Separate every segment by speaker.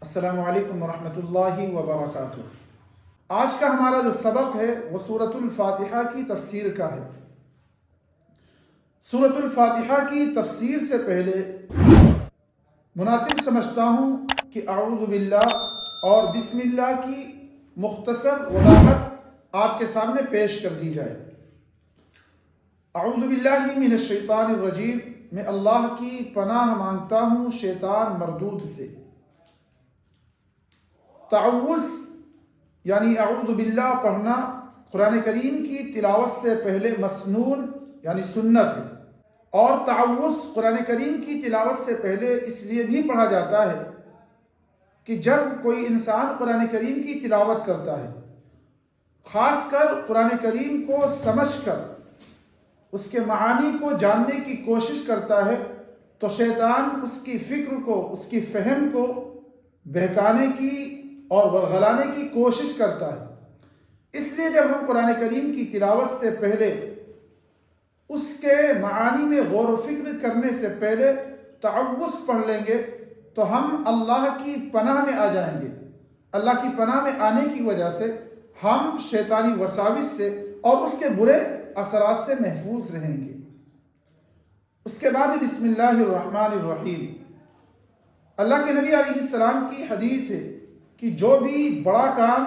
Speaker 1: السلام علیکم ورحمۃ اللہ وبرکاتہ۔ آج کا ہمارا جو سبق ہے وہ سورۃ الفاتحہ کی تفسیر کا ہے۔ سورۃ الفاتحہ کی تفسیر سے پہلے مناسب سمجھتا ہوں کہ اعوذ باللہ اور بسم اللہ کی مختصر وضاحت آپ کے سامنے پیش کر دی جائے۔ اعوذ باللہ من الشیطان الرجیم، میں اللہ کی پناہ مانگتا ہوں شیطان مردود سے۔ تعوذ یعنی اعوذ باللہ پڑھنا قرآن کریم کی تلاوت سے پہلے مسنون یعنی سنت ہے، اور تعوذ قرآن کریم کی تلاوت سے پہلے اس لیے بھی پڑھا جاتا ہے کہ جب کوئی انسان قرآن کریم کی تلاوت کرتا ہے، خاص کر قرآن کریم کو سمجھ کر اس کے معانی کو جاننے کی کوشش کرتا ہے، تو شیطان اس کی فکر کو، اس کی فہم کو بہکانے کی اور ورغلانے کی کوشش کرتا ہے۔ اس لیے جب ہم قرآن کریم کی تلاوت سے پہلے اس کے معانی میں غور و فکر کرنے سے پہلے تعوذ پڑھ لیں گے تو ہم اللہ کی پناہ میں آ جائیں گے۔ اللہ کی پناہ میں آنے کی وجہ سے ہم شیطانی وساوس سے اور اس کے برے اثرات سے محفوظ رہیں گے۔ اس کے بعد بسم اللہ الرحمن الرحیم، اللہ کے نبی علیہ السلام کی حدیث ہے کہ جو بھی بڑا کام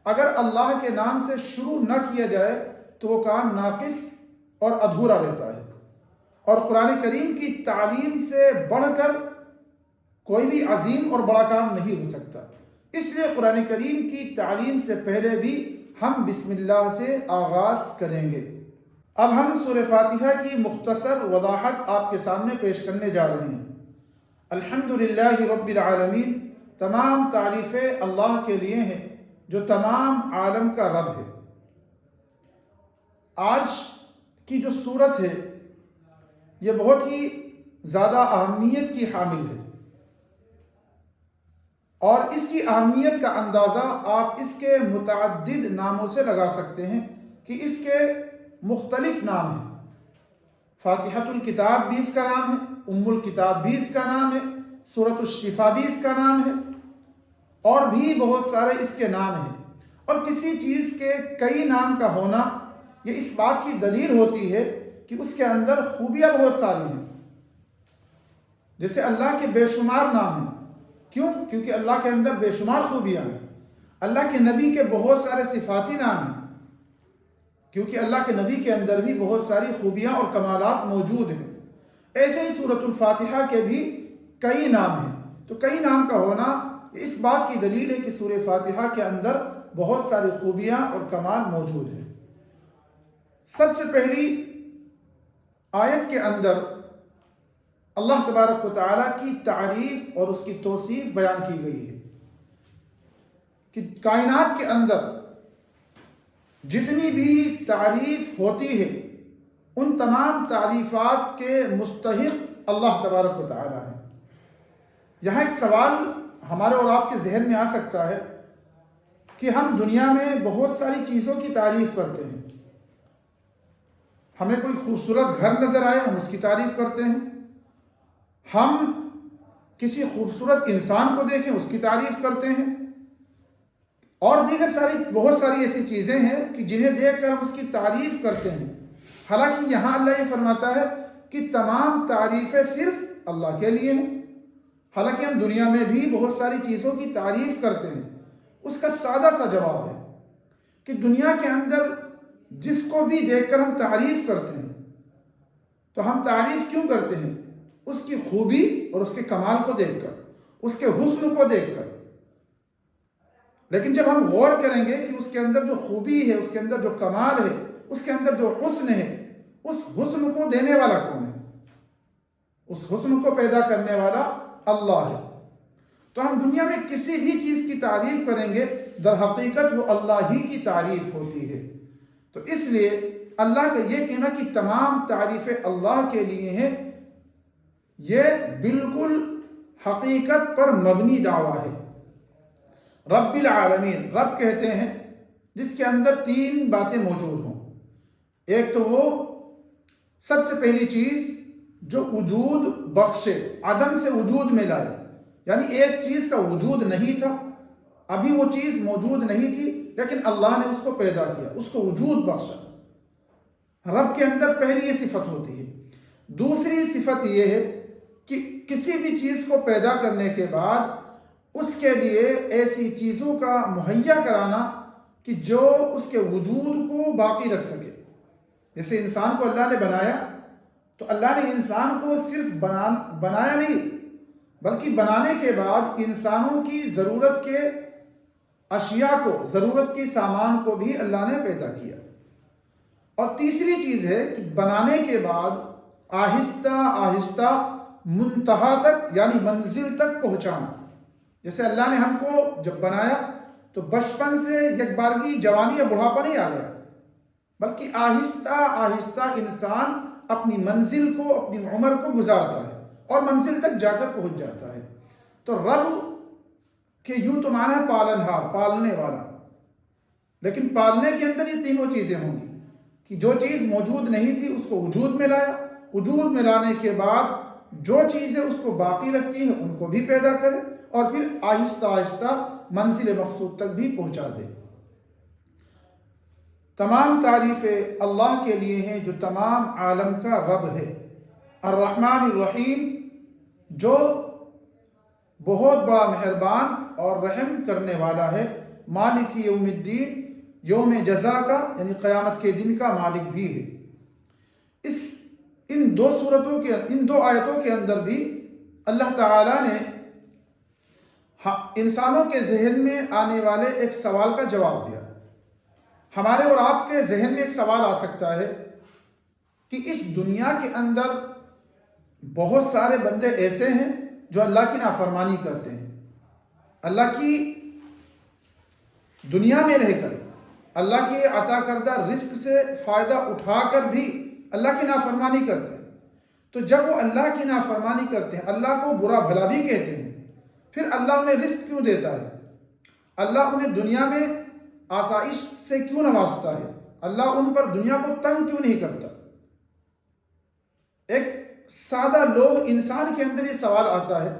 Speaker 1: اگر اللہ کے نام سے شروع نہ کیا جائے تو وہ کام ناقص اور ادھورا رہتا ہے، اور قرآن کریم کی تعلیم سے بڑھ کر کوئی بھی عظیم اور بڑا کام نہیں ہو سکتا۔ اس لیے قرآن کریم کی تعلیم سے پہلے بھی ہم بسم اللہ سے آغاز کریں گے۔ اب ہم سورہ فاتحہ کی مختصر وضاحت آپ کے سامنے پیش کرنے جا رہے ہیں۔ الحمدللہ رب العالمین، تمام تعریفیں اللہ کے لیے ہیں جو تمام عالم کا رب ہے۔ آج کی جو سورت ہے یہ بہت ہی زیادہ اہمیت کی حامل ہے، اور اس کی اہمیت کا اندازہ آپ اس کے متعدد ناموں سے لگا سکتے ہیں کہ اس کے مختلف نام ہیں۔ فاتحۃ الکتاب بھی اس کا نام ہے، ام الکتاب بھی اس کا نام ہے، سورۃ الشفا بھی اس کا نام ہے، اور بھی بہت سارے اس کے نام ہیں۔ اور کسی چیز کے کئی نام کا ہونا یہ اس بات کی دلیل ہوتی ہے کہ اس کے اندر خوبیاں بہت ساری ہیں۔ جیسے اللہ کے بے شمار نام ہیں، کیونکہ اللہ کے اندر بے شمار خوبیاں ہیں۔ اللہ کے نبی کے بہت سارے صفاتی نام ہیں، کیونکہ اللہ کے نبی کے اندر بھی بہت ساری خوبیاں اور کمالات موجود ہیں۔ ایسے ہی سورۃ الفاتحہ کے بھی کئی نام ہیں، تو کئی نام کا ہونا اس بات کی دلیل ہے کہ سورہ فاتحہ کے اندر بہت ساری خوبیاں اور کمال موجود ہیں۔ سب سے پہلی آیت کے اندر اللہ تبارک و تعالیٰ کی تعریف اور اس کی توصیف بیان کی گئی ہے کہ کائنات کے اندر جتنی بھی تعریف ہوتی ہے ان تمام تعریفات کے مستحق اللہ تبارک و تعالیٰ ہے۔ یہاں ایک سوال ہمارے اور آپ کے ذہن میں آ سکتا ہے کہ ہم دنیا میں بہت ساری چیزوں کی تعریف کرتے ہیں۔ ہمیں کوئی خوبصورت گھر نظر آئے ہم اس کی تعریف کرتے ہیں، ہم کسی خوبصورت انسان کو دیکھیں اس کی تعریف کرتے ہیں، اور دیگر بہت ساری ایسی چیزیں ہیں کہ جنہیں دیکھ کر ہم اس کی تعریف کرتے ہیں۔ حالانکہ یہاں اللہ یہ فرماتا ہے کہ تمام تعریفیں صرف اللہ کے لیے ہیں۔ حالانکہ ہم دنیا میں بھی بہت ساری چیزوں کی تعریف کرتے ہیں۔ اس کا سادہ سا جواب ہے کہ دنیا کے اندر جس کو بھی دیکھ کر ہم تعریف کرتے ہیں تو ہم تعریف کیوں کرتے ہیں؟ اس کی خوبی اور اس کے کمال کو دیکھ کر، اس کے حسن کو دیکھ کر۔ لیکن جب ہم غور کریں گے کہ اس کے اندر جو خوبی ہے، اس کے اندر جو کمال ہے، اس کے اندر جو حسن ہے، اس حسن کو دینے والا کون ہے؟ اس حسن کو پیدا کرنے والا اللہ ہے۔ تو ہم دنیا میں کسی بھی چیز کی تعریف کریں گے در حقیقت وہ اللہ ہی کی تعریف ہوتی ہے۔ تو اس لیے اللہ کا یہ کہنا کہ تمام تعریفیں اللہ کے لیے ہیں، یہ بالکل حقیقت پر مبنی دعویٰ ہے۔ رب العالمین، رب کہتے ہیں جس کے اندر تین باتیں موجود ہوں۔ ایک تو وہ سب سے پہلی چیز جو وجود بخشے، عدم سے وجود میں لائے، یعنی ایک چیز کا وجود نہیں تھا، ابھی وہ چیز موجود نہیں تھی، لیکن اللہ نے اس کو پیدا کیا، اس کو وجود بخشا۔ رب کے اندر پہلی یہ صفت ہوتی ہے۔ دوسری صفت یہ ہے کہ کسی بھی چیز کو پیدا کرنے کے بعد اس کے لیے ایسی چیزوں کا مہیا کرانا کہ جو اس کے وجود کو باقی رکھ سکے۔ جیسے انسان کو اللہ نے بنایا تو اللہ نے انسان کو صرف بنایا نہیں، بلکہ بنانے کے بعد انسانوں کی ضرورت کے اشیاء کو، ضرورت کی سامان کو بھی اللہ نے پیدا کیا۔ اور تیسری چیز ہے کہ بنانے کے بعد آہستہ آہستہ منتہا تک یعنی منزل تک پہنچانا۔ جیسے اللہ نے ہم کو جب بنایا تو بچپن سے یک بارگی جوانی یا بڑھاپا نہیں آ گیا، بلکہ آہستہ آہستہ انسان اپنی منزل کو، اپنی عمر کو گزارتا ہے اور منزل تک جا کر پہنچ جاتا ہے۔ تو رب کہ یوں تو معنی ہے پالنہار، پالنے والا، لیکن پالنے کے اندر یہ تینوں چیزیں ہوں گی کہ جو چیز موجود نہیں تھی اس کو وجود میں لایا، وجود میں لانے کے بعد جو چیزیں اس کو باقی رکھتی ہیں ان کو بھی پیدا کرے، اور پھر آہستہ آہستہ منزل مقصود تک بھی پہنچا دے۔ تمام تعریفیں اللہ کے لیے ہیں جو تمام عالم کا رب ہے، الرحمن الرحیم، جو بہت بڑا مہربان اور رحم کرنے والا ہے، مالک یوم الدین، یوم جزا کا یعنی قیامت کے دن کا مالک بھی ہے۔ ان دو آیتوں کے اندر بھی اللہ تعالیٰ نے انسانوں کے ذہن میں آنے والے ایک سوال کا جواب دیا۔ ہمارے اور آپ کے ذہن میں ایک سوال آ سکتا ہے کہ اس دنیا کے اندر بہت سارے بندے ایسے ہیں جو اللہ کی نافرمانی کرتے ہیں، اللہ کی دنیا میں رہ کر اللہ کے عطا کردہ رزق سے فائدہ اٹھا کر بھی اللہ کی نافرمانی کرتے ہیں۔ تو جب وہ اللہ کی نافرمانی کرتے ہیں، اللہ کو برا بھلا بھی کہتے ہیں، پھر اللہ انہیں رزق کیوں دیتا ہے؟ اللہ انہیں دنیا میں آسائش سے کیوں نوازتا ہے؟ اللہ ان پر دنیا کو تنگ کیوں نہیں کرتا؟ ایک سادہ لوح انسان کے اندر یہ سوال آتا ہے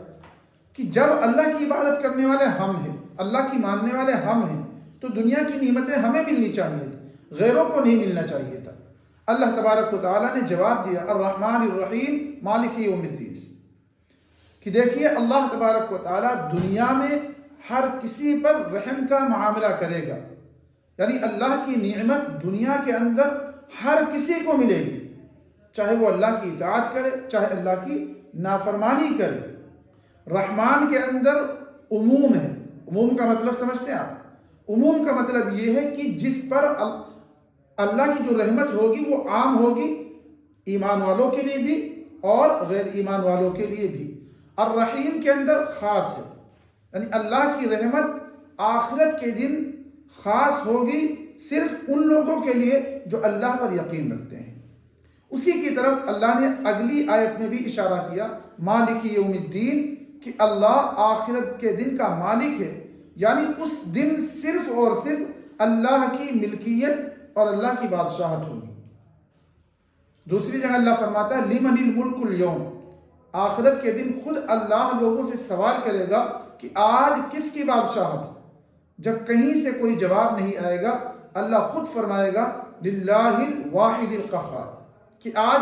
Speaker 1: کہ جب اللہ کی عبادت کرنے والے ہم ہیں، اللہ کی ماننے والے ہم ہیں، تو دنیا کی نعمتیں ہمیں ملنی چاہیے تھی، غیروں کو نہیں ملنا چاہیے تھا۔ اللہ تبارک و تعالیٰ نے جواب دیا الرحمن الرحیم مالک یوم الدین، کہ دیکھیے اللہ تبارک و تعالیٰ دنیا میں ہر کسی پر رحم کا معاملہ کرے گا، یعنی اللہ کی نعمت دنیا کے اندر ہر کسی کو ملے گی، چاہے وہ اللہ کی اطاعت کرے، چاہے اللہ کی نافرمانی کرے۔ رحمان کے اندر عموم ہے۔ عموم کا مطلب سمجھتے ہیں آپ؟ عموم کا مطلب یہ ہے کہ جس پر اللہ کی جو رحمت ہوگی وہ عام ہوگی، ایمان والوں کے لیے بھی اور غیر ایمان والوں کے لیے بھی۔ الرحیم کے اندر خاص ہے، یعنی اللہ کی رحمت آخرت کے دن خاص ہوگی صرف ان لوگوں کے لیے جو اللہ پر یقین رکھتے ہیں۔ اسی کی طرف اللہ نے اگلی آیت میں بھی اشارہ کیا مالک یوم الدین، کہ اللہ آخرت کے دن کا مالک ہے، یعنی اس دن صرف اور صرف اللہ کی ملکیت اور اللہ کی بادشاہت ہوگی۔ دوسری جگہ اللہ فرماتا ہے لمن الملک اليوم، آخرت کے دن خود اللہ لوگوں سے سوال کرے گا کہ آج کس کی بادشاہت؟ جب کہیں سے کوئی جواب نہیں آئے گا، اللہ خود فرمائے گا للہ الواحد القہار، کہ آج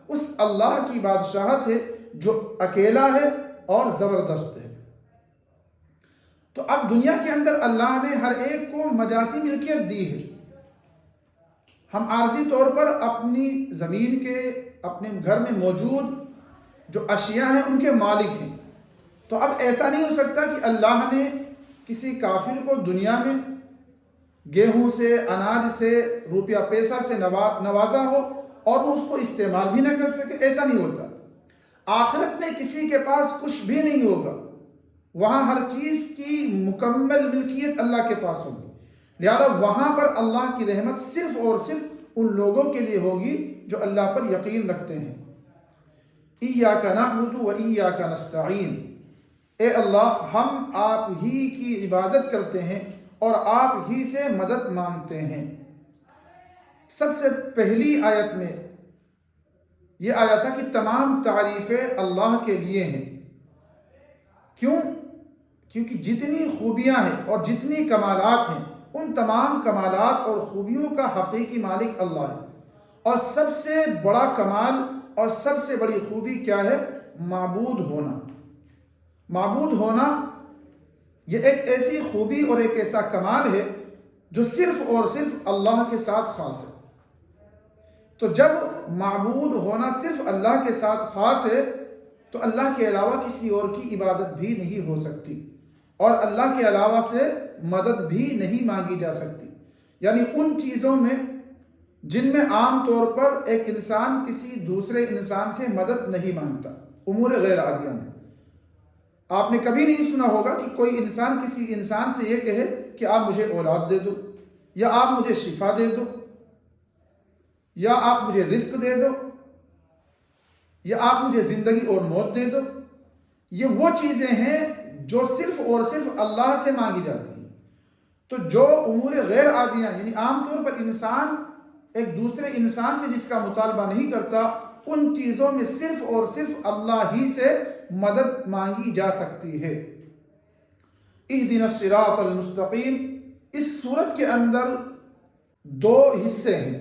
Speaker 1: اس اللہ کی بادشاہت ہے جو اکیلا ہے اور زبردست ہے۔ تو اب دنیا کے اندر اللہ نے ہر ایک کو مجازی ملکیت دی ہے۔ ہم عارضی طور پر اپنی زمین کے، اپنے گھر میں موجود جو اشیاء ہیں ان کے مالک ہیں۔ تو اب ایسا نہیں ہو سکتا کہ اللہ نے کسی کافر کو دنیا میں گیہوں سے، اناج سے، روپیہ پیسہ سے نوازا ہو اور وہ اس کو استعمال بھی نہ کر سکے، ایسا نہیں ہوتا۔ آخرت میں کسی کے پاس کچھ بھی نہیں ہوگا، وہاں ہر چیز کی مکمل ملکیت اللہ کے پاس ہوگی، لہذا وہاں پر اللہ کی رحمت صرف اور صرف ان لوگوں کے لیے ہوگی جو اللہ پر یقین رکھتے ہیں۔ ایاک نعبد و ایاک نستعین، اے اللہ ہم آپ ہی کی عبادت کرتے ہیں اور آپ ہی سے مدد مانگتے ہیں۔ سب سے پہلی آیت میں یہ آیا تھا کہ تمام تعریفیں اللہ کے لیے ہیں، کیوں؟ کیونکہ جتنی خوبیاں ہیں اور جتنی کمالات ہیں ان تمام کمالات اور خوبیوں کا حقیقی مالک اللہ ہے۔ اور سب سے بڑا کمال اور سب سے بڑی خوبی کیا ہے؟ معبود ہونا۔ معبود ہونا یہ ایک ایسی خوبی اور ایک ایسا کمال ہے جو صرف اور صرف اللہ کے ساتھ خاص ہے۔ تو جب معبود ہونا صرف اللہ کے ساتھ خاص ہے تو اللہ کے علاوہ کسی اور کی عبادت بھی نہیں ہو سکتی اور اللہ کے علاوہ سے مدد بھی نہیں مانگی جا سکتی۔ یعنی ان چیزوں میں جن میں عام طور پر ایک انسان کسی دوسرے انسان سے مدد نہیں مانگتا، امور غیر عادیہ میں آپ نے کبھی نہیں سنا ہوگا کہ کوئی انسان کسی انسان سے یہ کہے کہ آپ مجھے اولاد دے دو، یا آپ مجھے شفا دے دو، یا آپ مجھے رزق دے دو، یا آپ مجھے زندگی اور موت دے دو۔ یہ وہ چیزیں ہیں جو صرف اور صرف اللہ سے مانگی جاتی ہیں۔ تو جو امور غیر عادیہ یعنی عام طور پر انسان ایک دوسرے انسان سے جس کا مطالبہ نہیں کرتا، ان چیزوں میں صرف اور صرف اللہ ہی سے مدد مانگی جا سکتی ہے۔ اہدنا الصراط المستقیم، اس سورت کے اندر دو حصے ہیں۔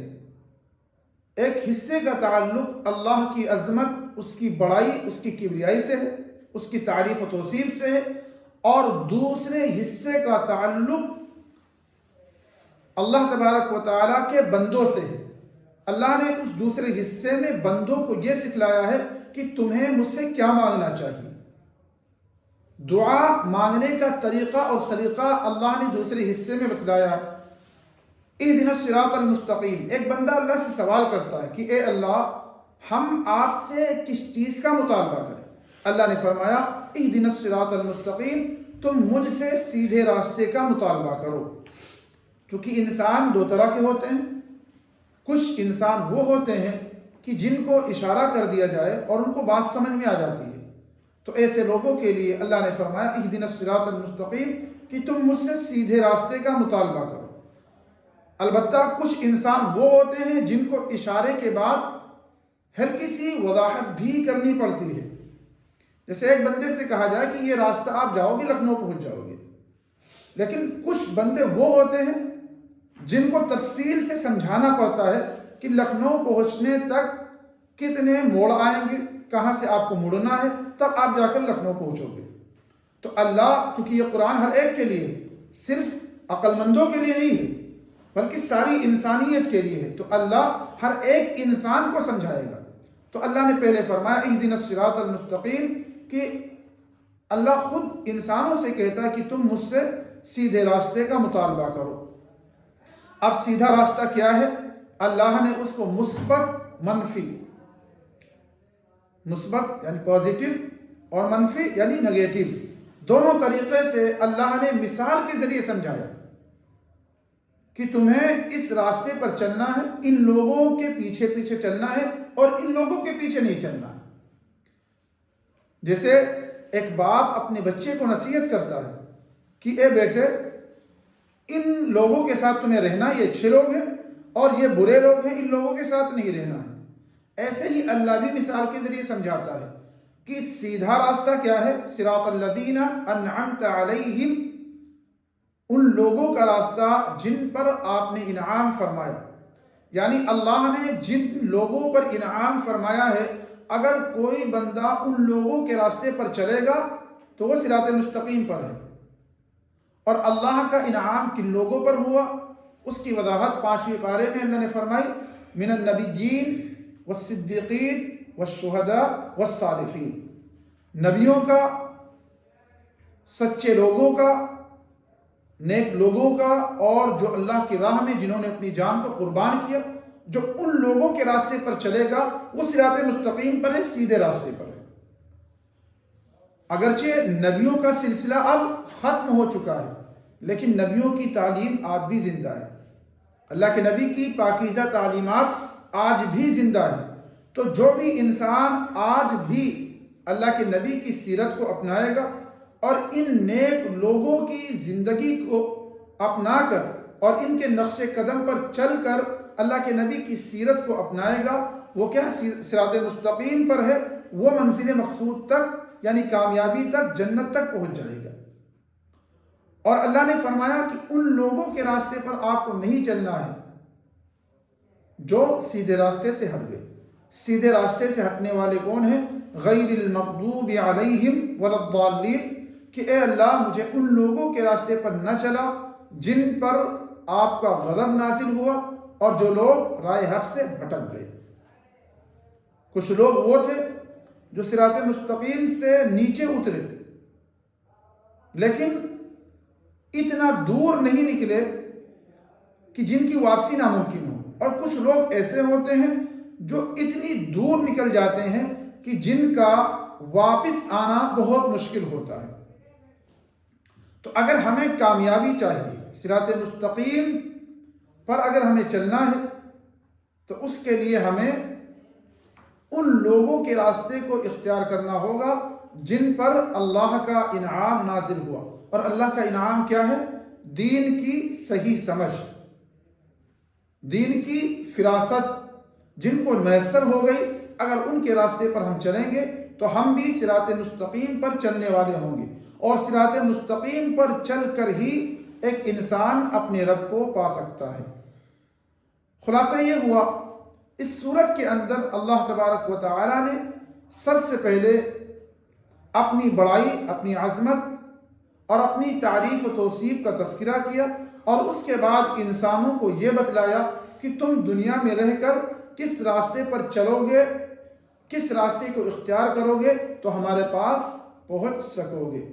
Speaker 1: ایک حصے کا تعلق اللہ کی عظمت، اس کی بڑائی، اس کی کبریائی سے ہے، اس کی تعریف و توصیف سے ہے، اور دوسرے حصے کا تعلق اللہ تبارک و تعالیٰ کے بندوں سے ہے۔ اللہ نے اس دوسرے حصے میں بندوں کو یہ سکھلایا ہے کہ تمہیں مجھ سے کیا مانگنا چاہیے۔ دعا مانگنے کا طریقہ اور سلیقہ اللہ نے دوسرے حصے میں بتلایا۔ اہدنا الصراط المستقیم، ایک بندہ اللہ سے سوال کرتا ہے کہ اے اللہ ہم آپ سے کس چیز کا مطالبہ کریں؟ اللہ نے فرمایا اہدنا الصراط المستقیم، تم مجھ سے سیدھے راستے کا مطالبہ کرو۔ کیونکہ انسان دو طرح کے ہوتے ہیں۔ کچھ انسان وہ ہوتے ہیں کہ جن کو اشارہ کر دیا جائے اور ان کو بات سمجھ میں آ جاتی ہے، تو ایسے لوگوں کے لیے اللہ نے فرمایا اہدنا الصراط المستقیم کہ تم مجھ سے سیدھے راستے کا مطالبہ کرو۔ البتہ کچھ انسان وہ ہوتے ہیں جن کو اشارے کے بعد ہلکی سی وضاحت بھی کرنی پڑتی ہے۔ جیسے ایک بندے سے کہا جائے کہ یہ راستہ آپ جاؤ گے لکھنؤ پہنچ جاؤ گے، لیکن کچھ بندے وہ ہوتے ہیں جن کو تفصیل سے سمجھانا پڑتا ہے کہ لکھنؤ پہنچنے تک کتنے موڑ آئیں گے، کہاں سے آپ کو مڑنا ہے، تب آپ جا کر لکھنؤ پہنچو گے۔ تو اللہ، چونکہ یہ قرآن ہر ایک کے لیے، صرف عقل مندوں کے لیے نہیں ہے بلکہ ساری انسانیت کے لیے ہے، تو اللہ ہر ایک انسان کو سمجھائے گا۔ تو اللہ نے پہلے فرمایا اہدنا الصراط المستقیم کہ اللہ خود انسانوں سے کہتا ہے کہ تم مجھ سے سیدھے راستے کا مطالبہ کرو۔ اب سیدھا راستہ کیا ہے؟ اللہ نے اس کو مثبت منفی، مثبت یعنی پازیٹیو اور منفی یعنی نگیٹو، دونوں طریقے سے اللہ نے مثال کے ذریعے سمجھایا کہ تمہیں اس راستے پر چلنا ہے، ان لوگوں کے پیچھے پیچھے چلنا ہے اور ان لوگوں کے پیچھے نہیں چلنا ہے۔ جیسے ایک باپ اپنے بچے کو نصیحت کرتا ہے کہ اے بیٹے ان لوگوں کے ساتھ تمہیں رہنا، یہ اچھے لوگ ہیں اور یہ برے لوگ ہیں، ان لوگوں کے ساتھ نہیں رہنا ہے۔ ایسے ہی اللہ بھی مثال کے ذریعے سمجھاتا ہے کہ سیدھا راستہ کیا ہے؟ صراط الذین انعمت علیہم، ان لوگوں کا راستہ جن پر آپ نے انعام فرمایا، یعنی اللہ نے جن لوگوں پر انعام فرمایا ہے، اگر کوئی بندہ ان لوگوں کے راستے پر چلے گا تو وہ صراط مستقیم پر ہے۔ اور اللہ کا انعام کن لوگوں پر ہوا؟ اس کی وضاحت 5ویں پارے میں اللہ نے فرمائی من النبیین والصدیقین والشہداء والصالحین، نبیوں کا، سچے لوگوں کا، نیک لوگوں کا، اور جو اللہ کی راہ میں جنہوں نے اپنی جان کو قربان کیا، جو ان لوگوں کے راستے پر چلے گا وہ صراط مستقیم پر ہے، سیدھے راستے پر ہے۔ اگرچہ نبیوں کا سلسلہ اب ختم ہو چکا ہے لیکن نبیوں کی تعلیم آج بھی زندہ ہے، اللہ کے نبی کی پاکیزہ تعلیمات آج بھی زندہ ہے۔ تو جو بھی انسان آج بھی اللہ کے نبی کی سیرت کو اپنائے گا اور ان نیک لوگوں کی زندگی کو اپنا کر اور ان کے نقش قدم پر چل کر اللہ کے نبی کی سیرت کو اپنائے گا، وہ کیا صراط مستقیم پر ہے، وہ منزل مقصود تک یعنی کامیابی تک، جنت تک پہنچ جائے گا۔ اور اللہ نے فرمایا کہ ان لوگوں کے راستے پر آپ کو نہیں چلنا ہے جو سیدھے راستے سے ہٹ گئے۔ سیدھے راستے سے ہٹنے والے کون ہیں؟ غیر المغضوب علیہم ولا الضالین، کہ اے اللہ مجھے ان لوگوں کے راستے پر نہ چلا جن پر آپ کا غضب نازل ہوا اور جو لوگ رائے حق سے بھٹک گئے۔ کچھ لوگ وہ تھے جو صراط مستقیم سے نیچے اترے لیکن اتنا دور نہیں نکلے کہ جن کی واپسی ناممکن ہو، اور کچھ لوگ ایسے ہوتے ہیں جو اتنی دور نکل جاتے ہیں کہ جن کا واپس آنا بہت مشکل ہوتا ہے۔ تو اگر ہمیں کامیابی چاہیے، صراط مستقیم پر اگر ہمیں چلنا ہے تو اس کے لیے ہمیں ان لوگوں کے راستے کو اختیار کرنا ہوگا جن پر اللہ کا انعام نازل ہوا۔ اور اللہ کا انعام کیا ہے؟ دین کی صحیح سمجھ، دین کی فراست، جن کو میسر ہو گئی۔ اگر ان کے راستے پر ہم چلیں گے تو ہم بھی صراط مستقیم پر چلنے والے ہوں گے، اور صراط مستقیم پر چل کر ہی ایک انسان اپنے رب کو پا سکتا ہے۔ خلاصہ یہ ہوا، اس صورت کے اندر اللہ تبارک و تعالی نے سب سے پہلے اپنی بڑائی، اپنی عظمت اور اپنی تعریف و توصیف کا تذکرہ کیا، اور اس کے بعد انسانوں کو یہ بتلایا کہ تم دنیا میں رہ کر کس راستے پر چلو گے، کس راستے کو اختیار کرو گے تو ہمارے پاس پہنچ سکو گے۔